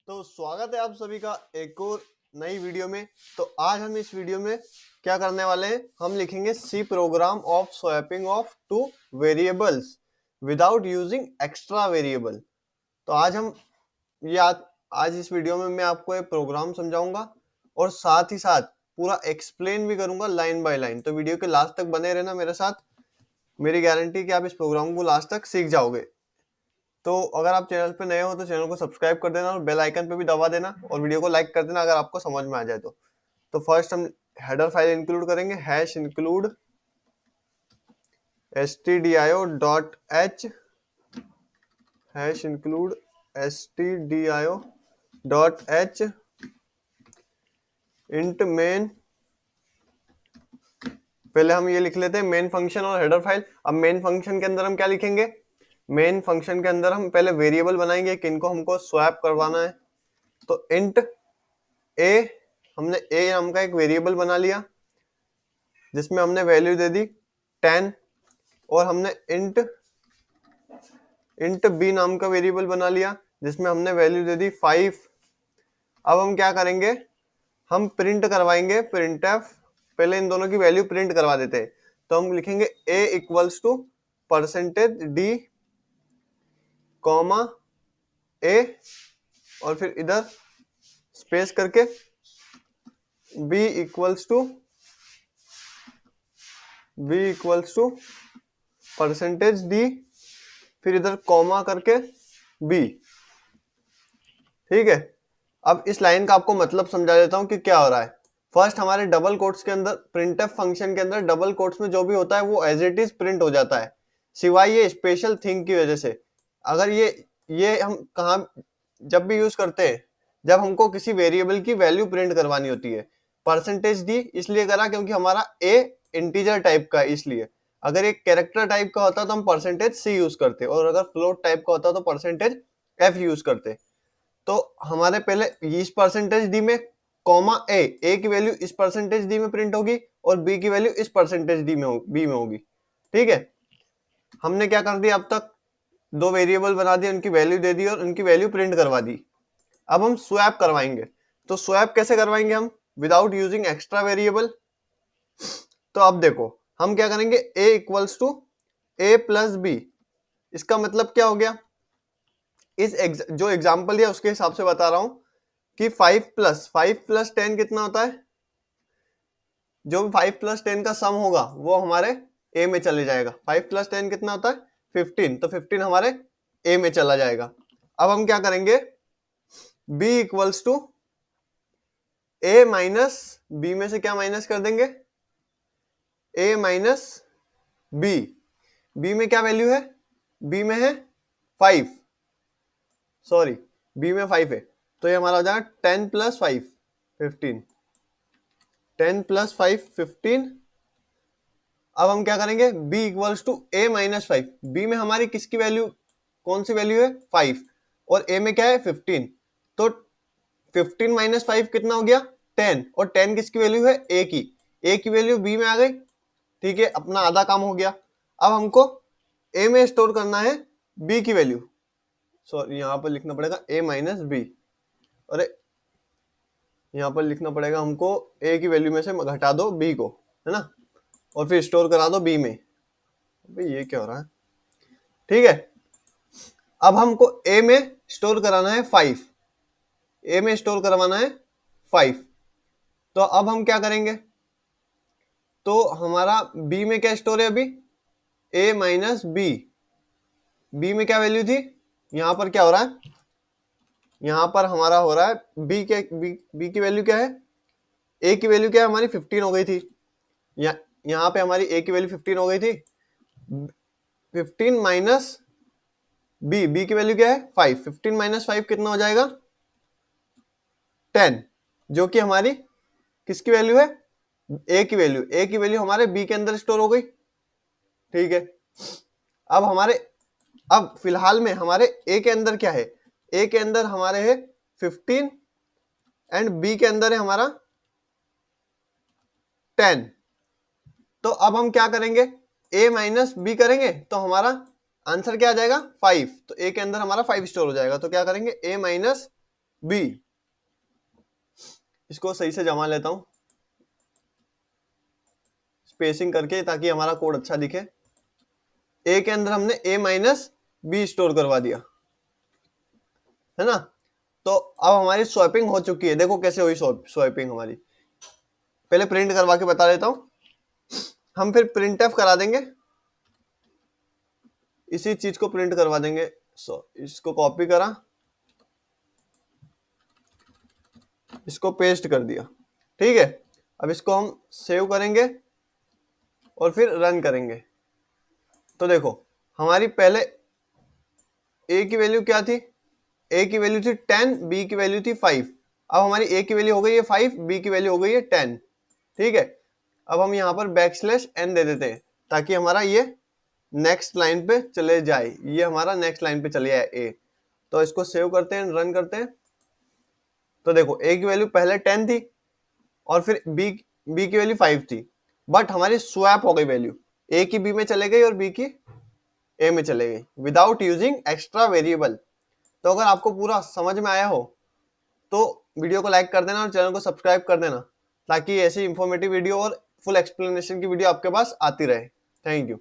तो स्वागत है आप सभी का एक और नई वीडियो में। तो आज हम इस वीडियो में क्या करने वाले हैं, हम लिखेंगे C program of swapping of two variables without using extra variable. तो आज इस वीडियो में मैं आपको एक प्रोग्राम समझाऊंगा और साथ ही साथ पूरा एक्सप्लेन भी करूंगा लाइन बाय लाइन। तो वीडियो के लास्ट तक बने रहना मेरे साथ, मेरी गारंटी कि आप इस प्रोग्राम को लास्ट तक सीख जाओगे। तो अगर आप चैनल पे नए हो तो चैनल को सब्सक्राइब कर देना और बेल आइकन पे भी दबा देना और वीडियो को लाइक कर देना अगर आपको समझ में आ जाए तो फर्स्ट हम हेडर फाइल इंक्लूड करेंगे, hash include stdio.h, hash include stdio.h int main. पहले हम ये लिख लेते हैं मेन फंक्शन और हेडर फाइल। अब मेन फंक्शन के अंदर हम क्या लिखेंगे, मेन फंक्शन के अंदर हम पहले वेरिएबल बनाएंगे किनको हमको स्वैप करवाना है। तो इंट ए, हमने ए नाम का एक वेरिएबल बना लिया जिसमें हमने वैल्यू दे दी 10 और हमने इंट बी नाम का वेरिएबल बना लिया जिसमें हमने वैल्यू दे दी 5। अब हम क्या करेंगे, हम प्रिंट करवाएंगे प्रिंट एफ। पहले इन दोनों की वैल्यू प्रिंट करवा देते हैं। तो हम लिखेंगे A equals to percentage D comma A और फिर इधर स्पेस करके B equals to percentage D, फिर इधर कॉमा करके बी। ठीक है, अब इस लाइन का आपको मतलब समझा देता हूं कि क्या हो रहा है। फर्स्ट हमारे डबल कोट्स के अंदर, प्रिंटफ फंक्शन के अंदर डबल कोट्स में जो भी होता है वो एज इट इज प्रिंट हो जाता है, सिवाय ये स्पेशल थिंग की वजह से। अगर ये हम कहा जब भी यूज करते हैं, जब हमको किसी वेरिएबल की वैल्यू प्रिंट करवानी होती है। परसेंटेज डी इसलिए करा क्योंकि हमारा ए इंटीजर टाइप का है, इसलिए। अगर एक कैरेक्टर टाइप का होता तो हम परसेंटेज सी यूज करते, और अगर फ्लोट टाइप का होता तो परसेंटेज एफ यूज करते। तो हमारे पहले इस परसेंटेज डी में कॉमा ए की वैल्यू इस परसेंटेज डी में प्रिंट होगी और बी की वैल्यू इस परसेंटेज डी में बी में होगी। ठीक है, हमने क्या कर दिया, अब तक दो वेरिएबल बना दिए, उनकी वैल्यू दे दी और उनकी वैल्यू प्रिंट करवा दी। अब हम स्वैप करवाएंगे। तो स्वैप कैसे करवाएंगे हम, विदाउट यूजिंग एक्स्ट्रा वेरिएबल। तो अब देखो हम क्या करेंगे, A equals to A plus B. इसका मतलब क्या हो गया, जो एग्जाम्पल दिया उसके हिसाब से बता रहा हूं कि 5 प्लस 10 कितना होता है। जो भी 5 प्लस 10 का सम होगा वो हमारे ए में चले जाएगा। 5 प्लस 10 कितना होता है 15, तो 15 हमारे ए में चला जाएगा। अब हम क्या करेंगे, b equals to A minus B में से क्या माइनस कर देंगे, a माइनस बी। बी में क्या वैल्यू है, बी में है 5, सॉरी बी में 5 है, तो ये हमारा हो जाएगा 10 प्लस 5 15, 10 प्लस 5 15। अब हम क्या करेंगे, b equals to a minus 5। B में हमारी किसकी वैल्यू, कौन सी वैल्यू है 5, और a में क्या है 15। तो 15 माइनस 5 कितना हो गया 10, और 10 किसकी वैल्यू है a की वैल्यू b में आ गई। ठीक है, अपना आधा काम हो गया। अब हमको a में स्टोर करना है b की वैल्यू, सॉरी यहाँ पर लिखना पड़ेगा a माइनस बी। अरे यहाँ पर लिखना पड़ेगा हमको a की वैल्यू में से घटा दो b को, है ना, और फिर स्टोर करा दो b में। भाई ये क्या हो रहा है। ठीक है, अब हमको a में स्टोर कराना है 5, a में स्टोर करवाना है 5। तो अब हम क्या करेंगे, तो हमारा b में क्या स्टोर है अभी, a माइनस बी। बी में क्या वैल्यू थी, यहां पर क्या हो रहा है, यहां पर हमारा हो रहा है b की वैल्यू क्या है, a की वैल्यू क्या है हमारी 15 हो गई थी। यहाँ पे हमारी a की वैल्यू 15 हो गई थी। 15 माइनस बी की वैल्यू क्या है 5, 15 माइनस 5 कितना हो जाएगा 10, जो कि हमारी किसकी वैल्यू है, a की वैल्यू हमारे b के अंदर स्टोर हो गई। ठीक है, अब फिलहाल में हमारे a के अंदर क्या है, a के अंदर हमारे है 15 एंड b के अंदर है हमारा 10। तो अब हम क्या करेंगे, a माइनस बी करेंगे तो हमारा आंसर क्या आ जाएगा 5। तो a के अंदर हमारा 5 स्टोर हो जाएगा। तो क्या करेंगे, a माइनस बी, इसको सही से जमा लेता हूं स्पेसिंग करके ताकि हमारा कोड अच्छा दिखे। ए के अंदर हमने ए माइनस बी स्टोर करवा दिया, है ना। तो अब हमारी स्वैपिंग हो चुकी है, देखो कैसे हुई स्वैपिंग हमारी, पहले प्रिंट करवा के बता देता हूं। हम फिर प्रिंट एफ करा देंगे, इसी चीज को प्रिंट करवा देंगे। इसको कॉपी करा, इसको पेस्ट कर दिया, ठीक है। अब इसको हम सेव करेंगे और फिर रन करेंगे। तो देखो हमारी पहले ए की वैल्यू क्या थी, ए की वैल्यू थी 10, बी की वैल्यू थी 5। अब हमारी ए की वैल्यू हो गई है 5, बी की वैल्यू हो गई है 10, ठीक है। अब हम यहाँ पर बैकस्लैश एन दे देते हैं ताकि हमारा ये नेक्स्ट लाइन पे चले जाए, ये हमारा नेक्स्ट लाइन पे चले जाए ए। तो इसको सेव करते हैं, रन करते हैं। तो देखो ए की वैल्यू पहले 10 थी और फिर बी की वैल्यू 5 थी, बट हमारी स्वैप हो गई वैल्यू, ए की बी में चले गई और बी की ए में चले गई विदाउट यूजिंग एक्स्ट्रा वेरिएबल। तो अगर आपको पूरा समझ में आया हो तो वीडियो को लाइक कर देना और चैनल को सब्सक्राइब कर देना ताकि ऐसी इंफॉर्मेटिव वीडियो और फुल एक्सप्लेनेशन की वीडियो आपके पास आती रहे। Thank you.